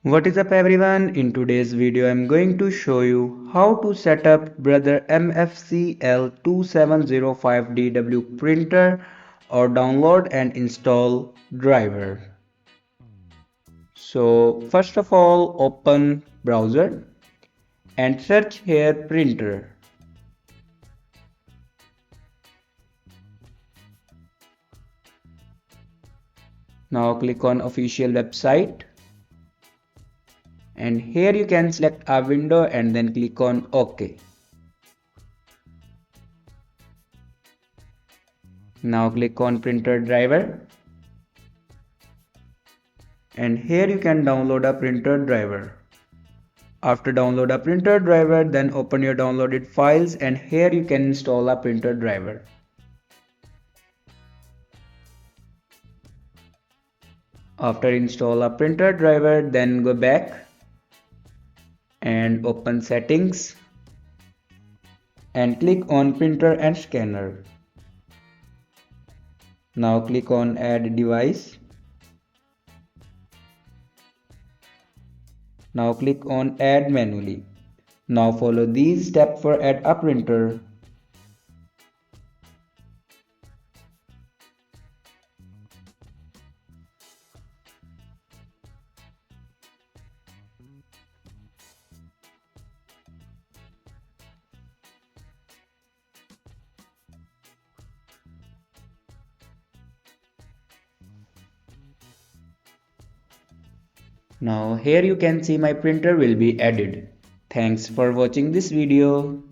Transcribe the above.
What is up everyone? In today's video I'm going to show you how to set up brother MFC L2705DW printer or download and install driver. So first of all, open browser and search here printer. Now click on official website. And here you can select a window and then click on OK. Now click on printer driver. And here you can download a printer driver. After download a printer driver, then open your downloaded files and here you can install a printer driver. After install a printer driver, then go back and open settings and click on printer and scanner. Now click on add device. Now click on add manually. Now follow these steps for add a printer. Now here you can see my printer will be added. Thanks for watching this video.